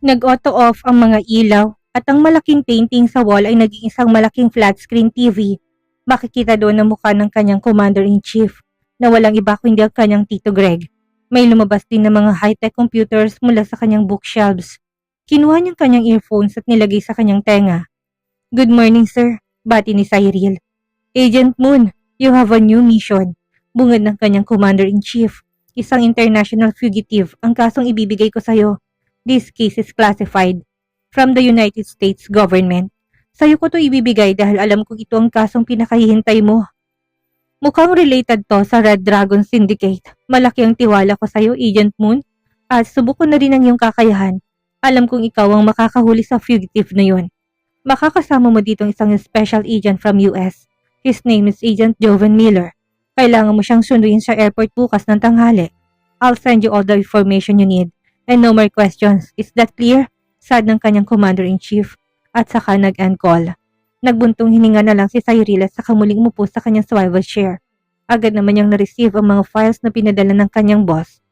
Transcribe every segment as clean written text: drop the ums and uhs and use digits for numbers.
Nag-auto off ang mga ilaw at ang malaking painting sa wall ay naging isang malaking flat screen TV. Makikita doon ang mukha ng kanyang Commander-in-Chief na walang iba kundi ang kanyang Tito Greg. May lumabas din ng mga high-tech computers mula sa kanyang bookshelves. Kinuha niyang kanyang earphones at nilagay sa kanyang tenga. "Good morning, sir," bati ni Cyril. "Agent Moon, you have a new mission," bungad ng kanyang Commander-in-Chief. "Isang international fugitive ang kasong ibibigay ko sa'yo. This case is classified from the United States government. Sa'yo ko to ibibigay dahil alam kong ito ang kasong pinakahihintay mo. Mukhang related to sa Red Dragon Syndicate. Malaki ang tiwala ko sa'yo, Agent Moon, at subok ko na rin ang iyong kakayahan. Alam kong ikaw ang makakahuli sa fugitive na yun. Makakasama mo ditong isang special agent from US. His name is Agent Joven Miller. Kailangan mo siyang sunduin sa airport bukas ng tanghali. I'll send you all the information you need. And no more questions. Is that clear?" Sad ng kanyang Commander-in-Chief at saka nag-end call. Nagbuntong hininga na lang si Cyril at saka muling umupo sa kanyang swivel chair. Agad naman niyang na-receive ang mga files na pinadala ng kanyang boss.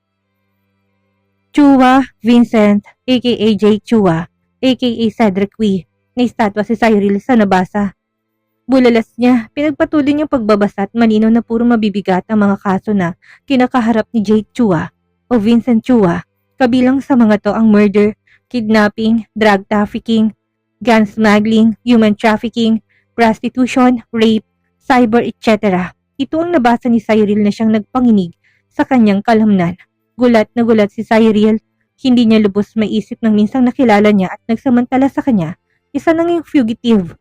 Chua Vincent, aka Jake Chua, aka Cedric Wee, na-estatwa si Cyril sa nabasa. Bulalas niya, pinagpatuloy niyang pagbabasa at malinaw na puro mabibigat ang mga kaso na kinakaharap ni Jake Chua o Vincent Chua. Kabilang sa mga to ang murder, kidnapping, drug trafficking, gun smuggling, human trafficking, prostitution, rape, cyber, etc. Ito ang nabasa ni Cyril na siyang nagpanginig sa kanyang kalamnan. Gulat na gulat si Cyril. Hindi niya lubos maisip nang minsang nakilala niya at nagsamantala sa kanya isa nang yung fugitive.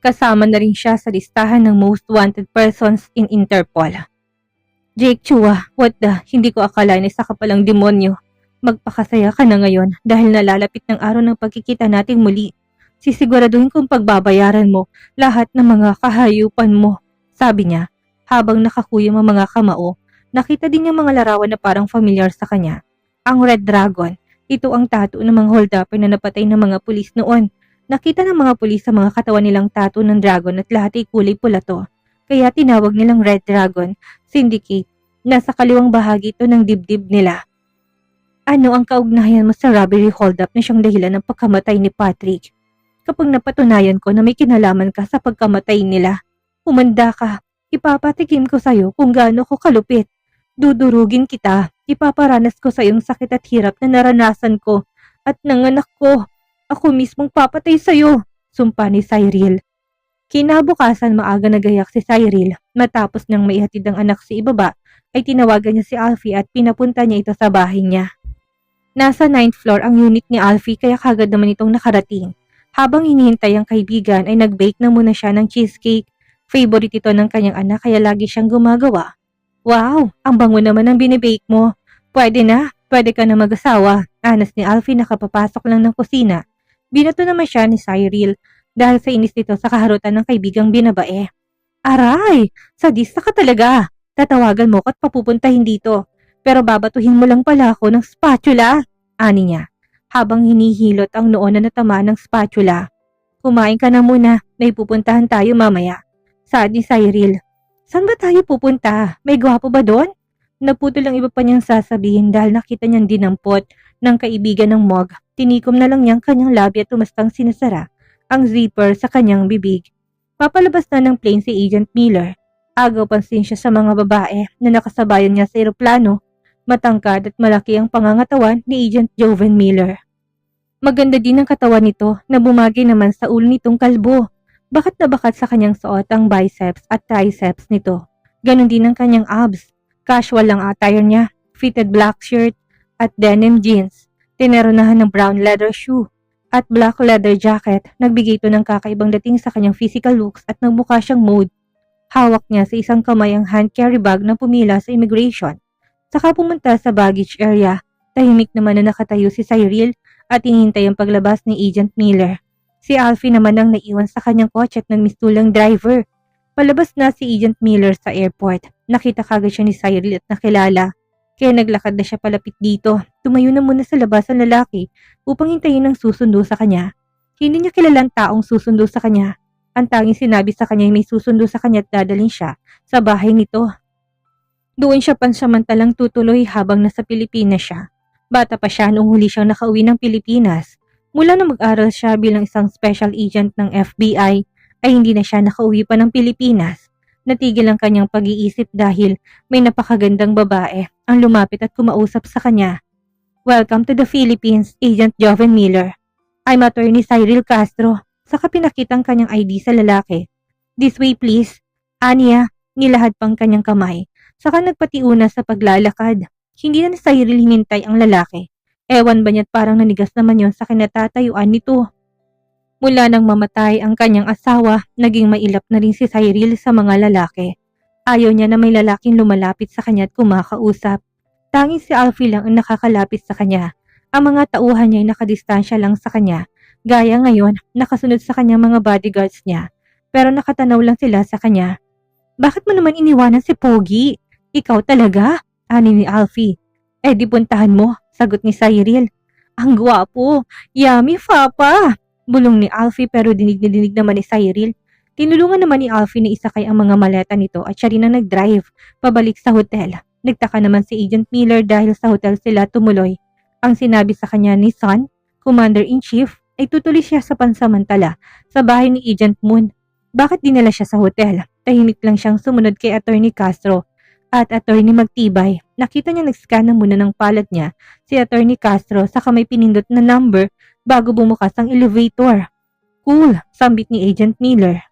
Kasama na rin siya sa listahan ng most wanted persons in Interpol. Jake Chua, what the, hindi ko akalain isa ka palang demonyo. Magpakasaya ka na ngayon dahil nalalapit ng araw ng pagkikita nating muli. Sisiguraduhin kong pagbabayaran mo lahat ng mga kahayupan mo, sabi niya habang nakakuyom ang mga kamao. Nakita din niyang mga larawan na parang familiar sa kanya. Ang Red Dragon, ito ang tattoo ng mga hold-upper na napatay ng mga pulis noon. Nakita ng mga pulis sa mga katawan nilang tattoo ng dragon at lahat ay kulay pula to. Kaya tinawag nilang Red Dragon Syndicate. Nasa kaliwang bahagi ito ng dibdib nila. Ano ang kaugnayan mo sa robbery hold-up na siyang dahilan ng pagkamatay ni Patrick? Kapag napatunayan ko na may kinalaman ka sa pagkamatay nila, umanda ka. Ipapatikim ko sa'yo kung gaano ko kalupit. Dudurugin kita. Ipaparanas ko sa iyong sakit at hirap na naranasan ko at nanganak ko. Ako mismong papatay sa'yo, sumpa ni Cyril. Kinabukasan maaga nagayak si Cyril. Matapos niyang maihatid ang anak sa ibaba, ay tinawagan niya si Alfie at pinapunta niya ito sa bahay niya. Nasa 9th floor ang unit ni Alfie kaya kagad naman itong nakarating. Habang hinihintay ang kaibigan ay nag-bake na muna siya ng cheesecake. Favorite ito ng kanyang anak kaya lagi siyang gumagawa. Wow, ang bango naman ang binibake mo. Pwede ka na mag-asawa. Anas ni Alfie nakapapasok lang ng kusina. Binato naman siya ni Cyril dahil sa inis nito sa kaharutan ng kaibigang binabae. Aray, sadista ka talaga. Tatawagan mo ko at papupuntahin dito. Pero babatuhin mo lang pala ako ng spatula, ani niya, habang hinihilot ang noo na natamaan ng spatula. Kumain ka na muna, may pupuntahan tayo mamaya. Saad ni Cyril. Saan ba tayo pupunta? May gwapo ba doon? Naputol ang iba pa niyang sasabihin dahil nakita niyang dinampot ng kaibigan ng Mog. Tinikom na lang niyang kanyang labi at tumastang sinasara ang zipper sa kanyang bibig. Papalabas na ng plane si Agent Miller. Agaw pansin siya sa mga babae na nakasabayan niya sa eroplano. Matangkad at malaki ang pangangatawan ni Agent Joven Miller. Maganda din ang katawan nito na bumagay naman sa ulo nitong kalbo. Bakat na bakat sa kanyang suot ang biceps at triceps nito. Ganon din ang kanyang abs. Casual lang attire niya, fitted black shirt at denim jeans. Tineronahan ng brown leather shoe at black leather jacket. Nagbigay ito ng kakaibang dating sa kanyang physical looks at nagmukha siyang mode. Hawak niya sa isang kamay ang hand carry bag na pumila sa immigration. Saka pumunta sa baggage area. Tahimik naman na nakatayo si Cyril at hinihintay ang paglabas ni Agent Miller. Si Alfie naman ang naiwan sa kanyang kotse at nagmistulang driver. Palabas na si Agent Miller sa airport. Nakita kagad siya ni Cyril at nakilala. Kaya naglakad na siya palapit dito. Tumayo na muna sa labas ang lalaki upang hintayin ang susundo sa kanya. Hindi niya kilalang taong susundo sa kanya. Ang tanging sinabi sa kanya ay may susundo sa kanya at dadalhin siya sa bahay nito. Doon siya pansamantalang tutuloy habang nasa Pilipinas siya. Bata pa siya noong huli siyang nakauwi ng Pilipinas. Mula na mag-aral siya bilang isang special agent ng FBI, ay hindi na siya nakauwi pa ng Pilipinas. Natigil ang kanyang pag-iisip dahil may napakagandang babae ang lumapit at kumausap sa kanya. Welcome to the Philippines, Agent Joven Miller. I'm Attorney Cyril Castro. Saka pinakita ang kanyang ID sa lalaki. This way please. Aniya, nilahad pang kanyang kamay. Saka nagpatiuna sa paglalakad. Hindi na ni Cyril hinintay ang lalaki. Ewan ba niya't parang nanigas naman yon sa kinatatayuan nito. Mula nang mamatay ang kanyang asawa, naging mailap na rin si Cyril sa mga lalaki. Ayaw niya na may lalaking lumalapit sa kanya at kumakausap. Tanging si Alfie lang ang nakakalapit sa kanya. Ang mga tauhan niya ay nakadistansya lang sa kanya. Gaya ngayon, nakasunod sa kanya mga bodyguards niya. Pero nakatanaw lang sila sa kanya. Bakit mo naman iniwanan si Pogi? Ikaw talaga? Ani ni Alfie. Di puntahan mo, sagot ni Cyril. Ang gwapo, yummy papa. Bulong ni Alfie pero dinig na dinig naman ni Cyril. Tinulungan naman ni Alfie na isakay ang mga maleta nito at siya rin ang nag-drive pabalik sa hotel. Nagtaka naman si Agent Miller dahil sa hotel sila tumuloy. Ang sinabi sa kanya ni Son, Commander-in-Chief, ay tutuloy siya sa pansamantala sa bahay ni Agent Moon. Bakit dinala siya sa hotel? Tahimik lang siyang sumunod kay Attorney Castro. At Attorney Magtibay, nakita niya nag-scan na muna ng palad niya si Attorney Castro saka may pinindot na number bago bumukas ang elevator. Cool, sambit ni Agent Miller.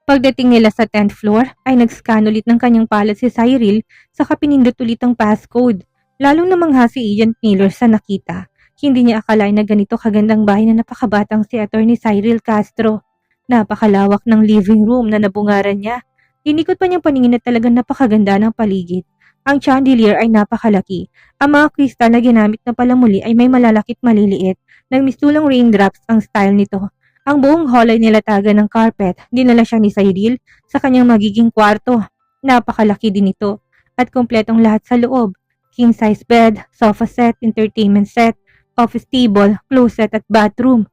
Pagdating nila sa 10th floor ay nag-scan ulit ng kanyang palad si Cyril saka pinindot ulit ang passcode. Lalong namangha si Agent Miller sa nakita. Hindi niya akalain na ganito kagandang bahay na napakabatang si Attorney Cyril Castro. Napakalawak ng living room na nabungaran niya. Inikot pa niyang paningin at talagang napakaganda ng paligid. Ang chandelier ay napakalaki. Ang mga kristal na ginamit na palamuli ay may malalakit maliliit. Nagmistulang raindrops ang style nito. Ang buong hall ay nilatagan ng carpet. Dinala siya ni Cyril sa kanyang magiging kwarto. Napakalaki din ito. At kompletong lahat sa loob. King size bed, sofa set, entertainment set, office table, closet at bathroom.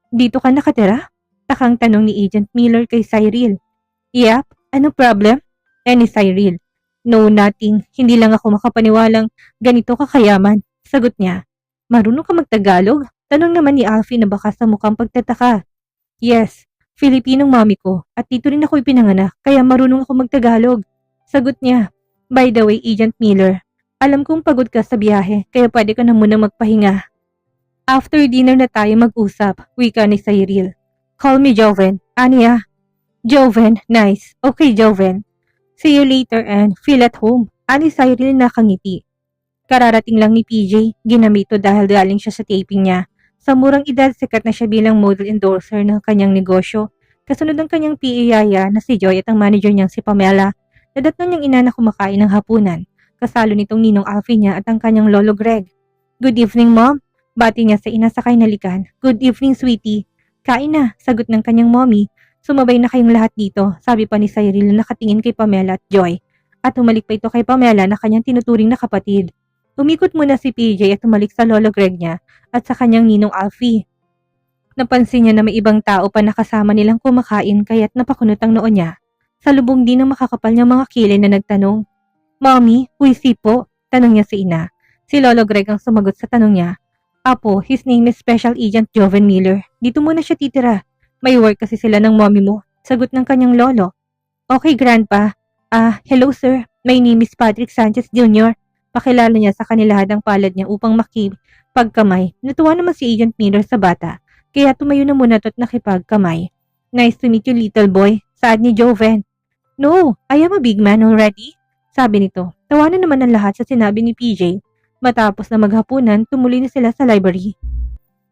Dito ka nakatira? Takang tanong ni Agent Miller kay Cyril. Yep. Ano problem? Ni Cyril. No, nothing. Hindi lang ako makapaniwalang ganito kakayaman. Sagot niya. Marunong ka magtagalog? Tanong naman ni Alfie na baka sa mukhang pagtataka. Yes, Filipinong mami ko at dito rin ako ipinanganak kaya marunong ako magtagalog. Sagot niya. By the way, Agent Miller, alam kong pagod ka sa biyahe kaya pwede ka na muna magpahinga. After dinner na tayo mag-usap, wika ni Cyril. Call me Joven. Aniya. Joven, nice. Okay, Joven. See you later and feel at home. Ani Cyril nakangiti. Kararating lang ni PJ, ginamit ito dahil galing siya sa taping niya. Sa murang edad, sikat na siya bilang model endorser ng kanyang negosyo. Kasunod ng kanyang PA yaya na si Joy at ang manager niyang si Pamela. Nadatnan niyang ina na kumakain ng hapunan. Kasalo nitong ninong Alfie niya at ang kanyang lolo Greg. Good evening, Mom. Bati niya sa ina sakay nalikan. Good evening, sweetie. Kain na, sagot ng kanyang mommy. Sumabay na kayong lahat dito, sabi pa ni Cyril na nakatingin kay Pamela at Joy. At humalik pa ito kay Pamela na kanyang tinuturing na kapatid. Umikot muna si PJ at humalik sa lolo Greg niya at sa kanyang ninong Alfie. Napansin niya na may ibang tao pa nakasama nilang kumakain kaya't napakunot ang noo niya. Salubong din ng makakapal niyang mga kilay na nagtanong. Mommy, who is he po? Tanong niya si ina. Si lolo Greg ang sumagot sa tanong niya. Apo, his name is Special Agent Joven Miller. Dito muna siya titira. May work kasi sila ng mommy mo. Sagot ng kanyang lolo. Okay, grandpa. Hello sir. My name is Patrick Sanchez Jr. Pakilala niya sa kanila ang palad niya upang makipagkamay. Natuwa naman si Agent Miller sa bata. Kaya tumayo na muna at nakipagkamay. Nice to meet you, little boy. Saad ni Joven. No, I am a big man already. Sabi nito. Tawanan naman ang lahat sa sinabi ni PJ. Matapos na maghapunan, tumuloy na sila sa library.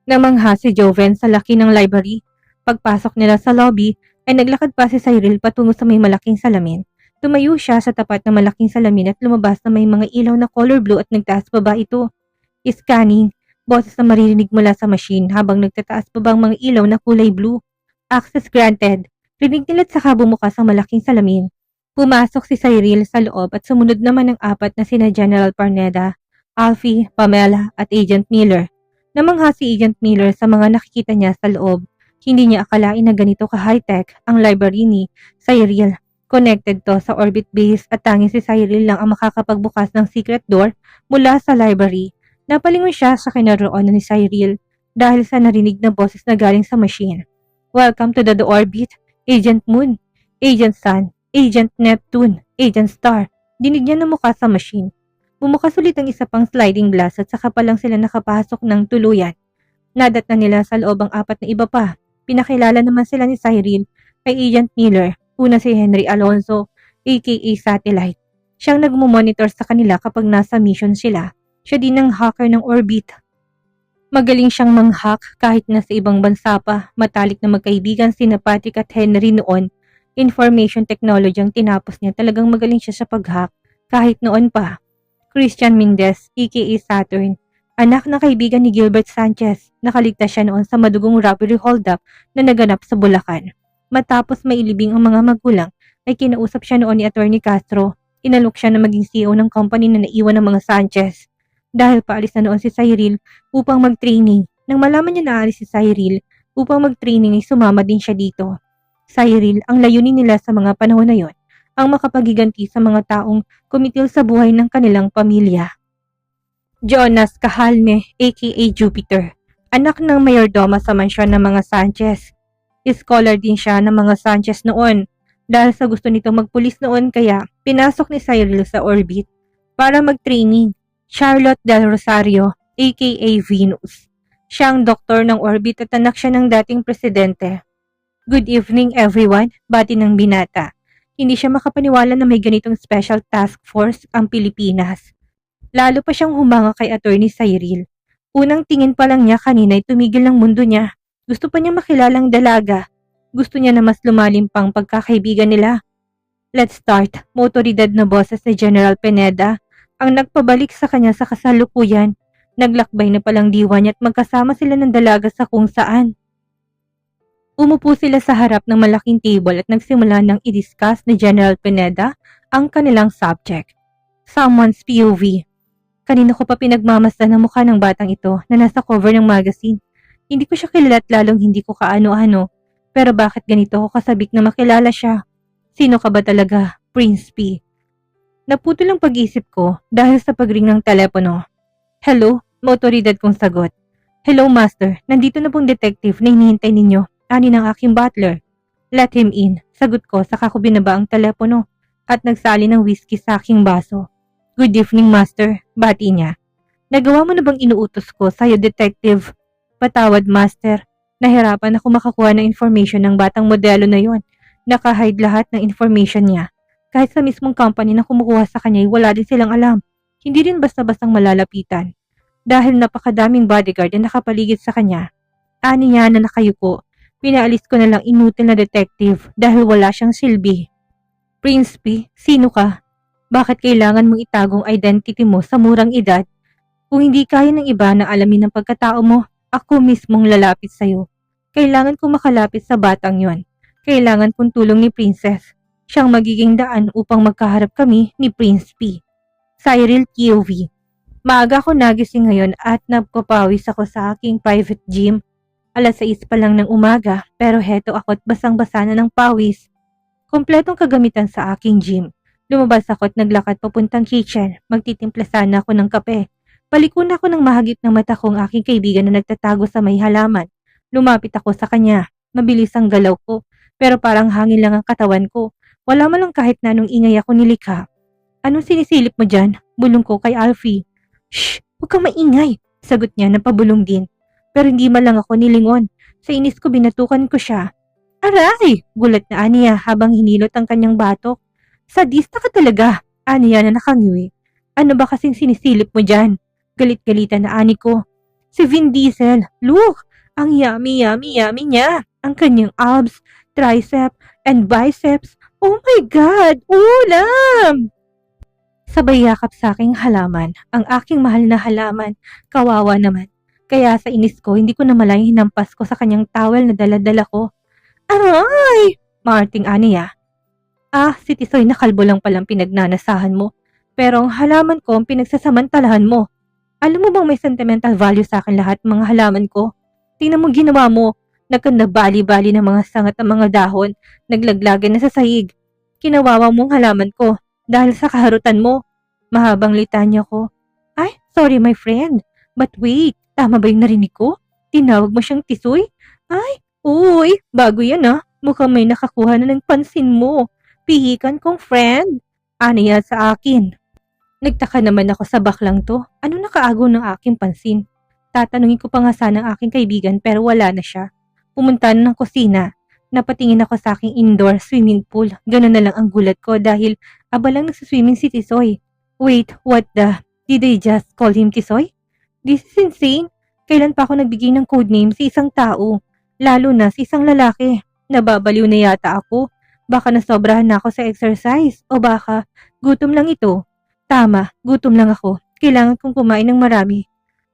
Namangha si Joven sa laki ng library. Pagpasok nila sa lobby, ay naglakad pa si Cyril patungo sa may malaking salamin. Tumayo siya sa tapat ng malaking salamin at lumabas na may mga ilaw na color blue at nagtaas baba ito. Scanning, boses na maririnig mula sa machine habang nagtataas baba ang mga ilaw na kulay blue. Access granted. Rinig nila at saka bumukas ang malaking salamin. Pumasok si Cyril sa loob at sumunod naman ang apat na sina General Parneda, Alfie, Pamela at Agent Miller. Namangha si Agent Miller sa mga nakikita niya sa loob. Hindi niya akalain na ganito ka-high-tech ang library ni Cyril. Connected to sa orbit base at tanging si Cyril lang ang makakapagbukas ng secret door mula sa library. Napalingon siya sa kinaroonan ni Cyril dahil sa narinig na boses na galing sa machine. Welcome to the orbit, Agent Moon, Agent Sun, Agent Neptune, Agent Star. Dinig niya na mukha sa machine. Bumukas ulit ang isa pang sliding glass at saka pa lang sila nakapasok ng tuluyan. Nadat na nila sa loob ang 4 na iba pa. Pinakilala naman sila ni Cyril kay Agent Miller, una si Henry Alonzo, aka Satellite. Siyang nagmumonitor sa kanila kapag nasa mission sila. Siya din ang hacker ng orbit. Magaling siyang mang-hack kahit nasa ibang bansa pa. Matalik na magkaibigan sina Patrick at Henry noon. Information technology ang tinapos niya. Talagang magaling siya sa pag-hack kahit noon pa. Christian Mendez, aka Saturn, anak na kaibigan ni Gilbert Sanchez. Nakaligtas siya noon sa madugong robbery holdup na naganap sa Bulacan. Matapos mailibing ang mga magulang, ay kinausap siya noon ni Attorney Castro. Inalok siya na maging CEO ng company na naiwan ng mga Sanchez. Dahil paalis na noon si Cyril upang mag-training. Nang malaman niya na aalis si Cyril upang mag-training ay sumama din siya dito. Cyril, ang layunin nila sa mga panahon na yon, ang makapagiganti sa mga taong kumitil sa buhay ng kanilang pamilya. Jonas Cajalme, aka Jupiter, anak ng mayordoma sa mansyon ng mga Sanchez. Scholar din siya ng mga Sanchez noon dahil sa gusto nito magpulis noon kaya pinasok ni Cyril sa orbit para mag-training. Charlotte Del Rosario, aka Venus. Siya ang doktor ng orbit at anak siya ng dating presidente. Good evening everyone, bati ng binata. Hindi siya makapaniwala na may ganitong special task force ang Pilipinas. Lalo pa siyang humanga kay Attorney Cyril. Unang tingin pa lang niya kanina ay tumigil ng mundo niya. Gusto pa niya makilalang dalaga. Gusto niya na mas lumalim pang pagkakaibigan nila. Let's start. Motoridad na boses ni General Pineda ang nagpabalik sa kanya sa kasalukuyan. Naglakbay na palang diwa niya at magkasama sila ng dalaga sa kung saan. Umupo sila sa harap ng malaking table at nagsimula ng i-discuss ni General Pineda ang kanilang subject. Someone's POV. Kanina ko pa pinagmamasdan ang mukha ng batang ito na nasa cover ng magazine. Hindi ko siya kilala at lalong hindi ko kaano-ano. Pero bakit ganito ako kasabik na makilala siya? Sino ka ba talaga, Prince P? Naputol ang pag-isip ko dahil sa pagring ng telepono. Hello, motoridad kong sagot. Hello master, nandito na pong detective na hinihintay ninyo. Ani ng aking butler. Let him in, sagot ko saka ko binaba ang telepono at nagsali ng whiskey sa aking baso. Good evening master, bati niya. Nagawa mo na bang inuutos ko sa'yo detective? Patawad master, nahirapan ako makakuha ng information ng batang modelo na yon. Naka-hide lahat ng information niya. Kahit sa mismong company na kumukuha sa kanya, wala din silang alam. Hindi rin basta-bastang malalapitan. Dahil napakadaming bodyguard na nakapaligid sa kanya. Ani niya na nakayuko. Pinaalis ko na lang inutil na detective dahil wala siyang silbi. Prince P, sino ka? Bakit kailangan mong itagong identity mo sa murang edad? Kung hindi kaya ng iba na alamin ang pagkatao mo, ako mismong lalapit sa'yo. Kailangan kong makalapit sa batang yon. Kailangan kong tulong ni Princess. Siyang magiging daan upang magkaharap kami ni Prince P. Cyril POV. Maaga ako nagising ngayon at nagpapawis ako sa aking private gym. Alas 6 pa lang ng umaga pero heto ako't basang-basa na ng pawis. Kompletong kagamitan sa aking gym. Lumabas ako at naglakad papuntang kitchen. Magtitimpla sana ako ng kape. Paliko na ako ng mahagip ng mata kong aking kaibigan na nagtatago sa may halaman. Lumapit ako sa kanya. Mabilis ang galaw ko pero parang hangin lang ang katawan ko. Wala man lang kahit na anong ingay ako nilikha. Anong sinisilip mo dyan? Bulong ko kay Alfie. Shh! Huwag kang maingay! Sagot niya na pabulong din. Pero hindi man lang ako nilingon. Sa inis ko binatukan ko siya. Aray! Gulat na aniya habang hinilot ang kanyang batok. Sadista ka talaga! Aniya na nakangiwi. Ano ba kasing sinisilip mo dyan? Galit-galitan na ani ko. Si Vin Diesel! Look! Ang yummy niya! Ang kanyang abs, tricep, and biceps. Oh my God! Ulam! Sabay yakap sa aking halaman. Ang aking mahal na halaman. Kawawa naman. Kaya sa inis ko, hindi ko na malayang hinampas ko sa kanyang towel na dala-dala ko. Aray! Marting aniya. Si Tisoy na kalbo lang palang pinagnanasahan mo. Pero ang halaman ko ang pinagsasamantalahan mo. Alam mo bang may sentimental value sa akin lahat mga halaman ko? Tingnan mo ginawa mo. Nagkandabali-bali ng mga sangat ng mga dahon. Naglaglagan na sa sahig. Kinawawa mo ang halaman ko. Dahil sa kaharutan mo. Mahabang litanya ko. Ay, sorry my friend. But wait, tama ba yung narinig ko? Tinawag mo siyang tisoy? Ay, uy, bago yan ah. Mukhang may nakakuha na ng pansin mo. Pihikan kong friend. Ano yan sa akin? Nagtaka naman ako sa baklang to. Ano nakaagaw ng aking pansin? Tatanungin ko pa nga sana ang aking kaibigan pero wala na siya. Pumunta na ng kusina. Napatingin ako sa aking indoor swimming pool. Ganun na lang ang gulat ko dahil abalang nagsiswimming si Tisoy. Wait, what the? Did they just call him Tisoy? This is insane. Kailan pa ako nagbigay ng codename sa isang tao? Lalo na sa isang lalaki. Nababaliw na yata ako. Baka nasobrahan na ako sa exercise. O baka gutom lang ito. Tama, gutom lang ako. Kailangan kong kumain ng marami.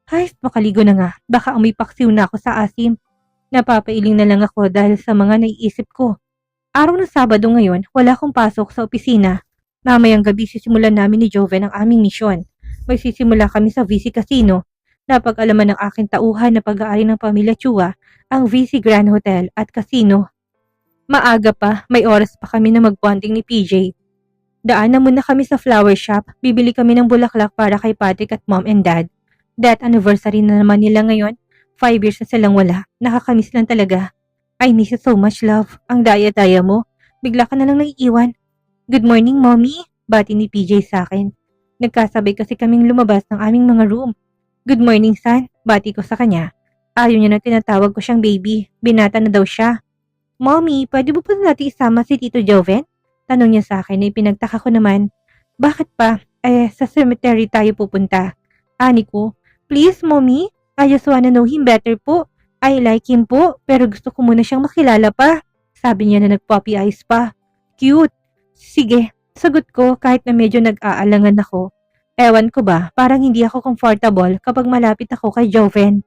Ay, makaligo na nga. Baka amoy paksiw na ako sa asim. Napapailing na lang ako dahil sa mga naiisip ko. Araw ng Sabado ngayon, wala akong pasok sa opisina. Mamayang gabi sisimulan namin ni Joven ang aming misyon. May sisimula kami sa VC Casino. Napag-alaman ng aking tauhan na pag-aari ng pamilya Chua ang VC Grand Hotel at Casino. Maaga pa, may oras pa kami na mag-bonding ni PJ. Daanan muna kami sa flower shop, bibili kami ng bulaklak para kay Patrick at mom and dad. That anniversary na naman nila ngayon. 5 years na silang wala. Nakakamiss lang talaga. I miss you so much, love. Ang daya-daya mo. Bigla ka na lang naiiwan. Good morning, mommy. Bati ni PJ sa akin. Nagkasabay kasi kaming lumabas ng aming mga room. Good morning, son. Bati ko sa kanya. Ayaw niya na tinatawag ko siyang baby. Binata na daw siya. Mommy, pwede mo po natin isama si Tito Joven? Tanong niya sa akin ay pinagtaka ko naman. Bakit pa? Sa cemetery tayo pupunta. Ani ko, please, mommy. I just wanna know him better po. I like him po, pero gusto ko muna siyang makilala pa. Sabi niya na nag-puppy eyes pa. Cute. Sige, sagot ko kahit na medyo nag-aalangan ako. Ewan ko ba, parang hindi ako comfortable kapag malapit ako kay Joven.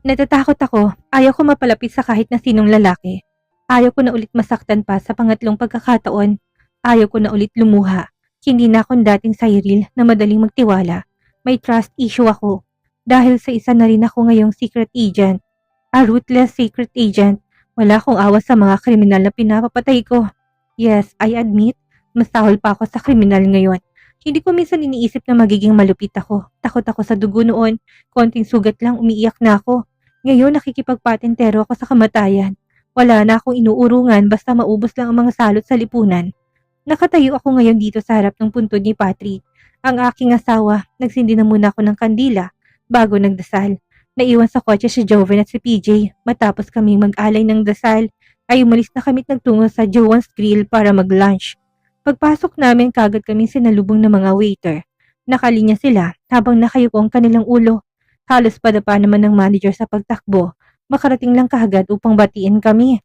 Natatakot ako, ayaw ko mapalapit sa kahit na sinong lalaki. Ayaw ko na ulit masaktan pa sa pangatlong pagkakataon. Ayaw ko na ulit lumuha. Hindi na akong dating Cyril na madaling magtiwala. May trust issue ako. Dahil sa isa na rin ako ngayong secret agent. A ruthless secret agent. Wala akong awa sa mga kriminal na pinapapatay ko. Yes, I admit, mas tahol pa ako sa kriminal ngayon. Hindi ko minsan iniisip na magiging malupit ako. Takot ako sa dugo noon. Konting sugat lang, umiiyak na ako. Ngayon nakikipagpatentero ako sa kamatayan. Wala na akong inuurungan basta maubos lang ang mga salot sa lipunan. Nakatayo ako ngayon dito sa harap ng puntod ni Patrick. Ang aking asawa, nagsindi na muna ako ng kandila. Bago nagdasal, naiwan sa kotse si Joven at si PJ. Matapos kaming mag-alay ng dasal, ay umalis na kami't nagtungo sa Joan's Grill para mag-lunch. Pagpasok namin, kagad kaming sinalubong ng mga waiter. Nakalinya sila habang nakayuko ang kanilang ulo. Halos padapa naman ng manager sa pagtakbo. Makarating lang kaagad upang batiin kami.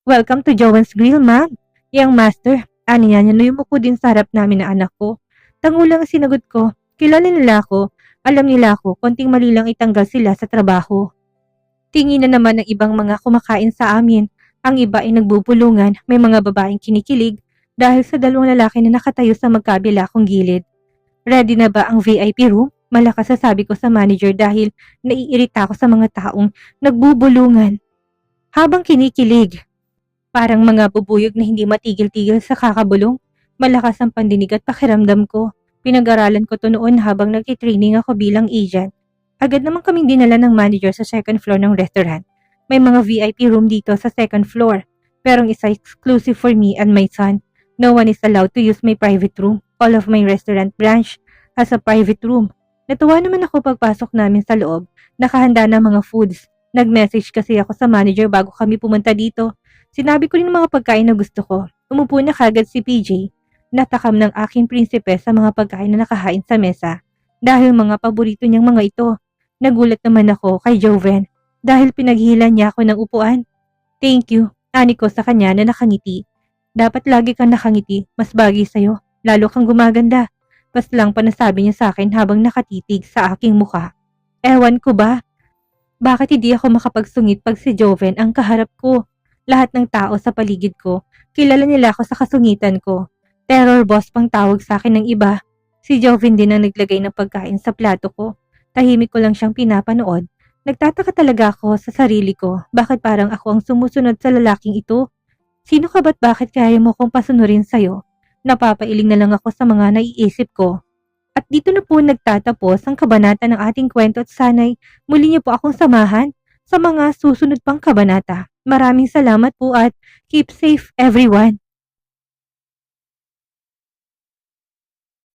Welcome to Joan's Grill, ma'am. Yang master, ani niya nuyumuko din sa harap namin na anak ko. Tangulang sinagot ko, kilala nila ako. Alam nila ako, konting mali lang itanggal sila sa trabaho. Tingin na naman ng ibang mga kumakain sa amin. Ang iba ay nagbubulungan, may mga babaeng kinikilig dahil sa dalawang lalaki na nakatayo sa magkabila kong gilid. Ready na ba ang VIP room? Malakas sabi ko sa manager dahil naiirita ako sa mga taong nagbubulungan. Habang kinikilig, parang mga bubuyog na hindi matigil-tigil sa kakabulong, malakas ang pandinig at pakiramdam ko. Pinag-aralan ko to noon habang nagtitraining ako bilang agent. Agad naman kaming dinala ng manager sa second floor ng restaurant. May mga VIP room dito sa second floor. Pero ang isa exclusive for me and my son. No one is allowed to use my private room. All of my restaurant branch has a private room. Natuwa naman ako pagpasok namin sa loob. Nakahanda na mga foods. Nag-message kasi ako sa manager bago kami pumunta dito. Sinabi ko rin mga pagkain na gusto ko. Umupo na kagad si PJ. Natakam ng aking prinsipe sa mga pagkain na nakahain sa mesa. Dahil mga paborito niyang mga ito. Nagulat naman ako kay Joven dahil pinaghilan niya ako ng upuan. Thank you, ani ko sa kanya na nakangiti. Dapat lagi kang nakangiti, mas bagay sa'yo. Lalo kang gumaganda. Paslang pa nasabi niya sa akin habang nakatitig sa aking muka. Ewan ko ba? Bakit hindi ako makapagsungit pag si Joven ang kaharap ko? Lahat ng tao sa paligid ko, kilala nila ako sa kasungitan ko. Terror boss pang tawag sa akin ng iba. Si Joven din ang naglagay ng pagkain sa plato ko. Tahimik ko lang siyang pinapanood. Nagtataka talaga ako sa sarili ko. Bakit parang ako ang sumusunod sa lalaking ito? Sino ka ba't bakit kaya mo kong pasunurin sa'yo? Napapailing na lang ako sa mga naiisip ko. At dito na po nagtatapos ang kabanata ng ating kwento at sana'y muli niyo po akong samahan sa mga susunod pang kabanata. Maraming salamat po at keep safe everyone.